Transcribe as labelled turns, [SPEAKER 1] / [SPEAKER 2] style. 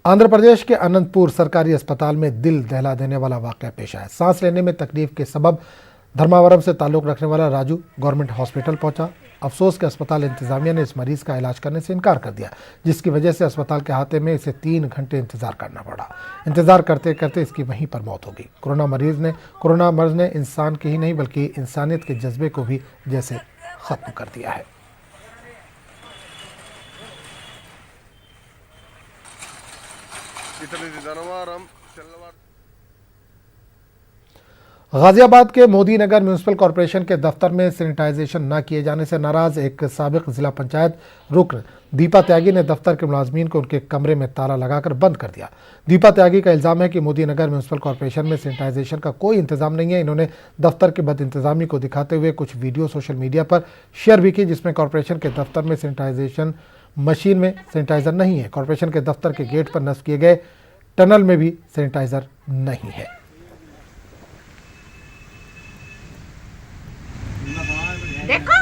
[SPEAKER 1] आंध्र प्रदेश के अनंतपुर सरकारी अस्पताल में दिल दहला देने वाला वाकया पेश आया। सांस लेने में तकलीफ के सबब धर्मावरम से ताल्लुक रखने वाला राजू गवर्नमेंट हॉस्पिटल पहुंचा। अफसोस के अस्पताल इंतजामिया ने इस मरीज का इलाज करने से इनकार कर दिया, जिसकी वजह से अस्पताल के अहाते में इसे 3 घंटे इंतजार करना पड़ा। इंतजार करते करते इसकी वहीं पर मौत हो गई। कोरोना मर्ज ने इंसान के ही नहीं बल्कि इंसानियत के जज्बे को भी जैसे खत्म कर दिया है। गाजियाबाद के मोदी नगर म्यूनिसिपल कॉरपोरेशन के दफ्तर में सैनिटाइजेशन न किए जाने से नाराज एक साबिक जिला पंचायत रुकन दीपा त्यागी ने दफ्तर के मुलाजमीन को उनके कमरे में ताला लगाकर बंद कर दिया। दीपा त्यागी का इल्जाम है कि मोदी नगर म्यूनिसिपल कॉरपोरेशन में सैनिटाइजेशन का कोई इंतजाम नहीं है। इन्होंने दफ्तर के बदइंतजामी को दिखाते हुए कुछ वीडियो सोशल मीडिया पर शेयर भी की, जिसमें कॉरपोरेशन के दफ्तर में सैनिटाइजेशन मशीन में सैनिटाइजर नहीं है। कॉरपोरेशन के दफ्तर के गेट पर नस्ब किए गए टनल में भी सैनिटाइजर नहीं है।
[SPEAKER 2] देखो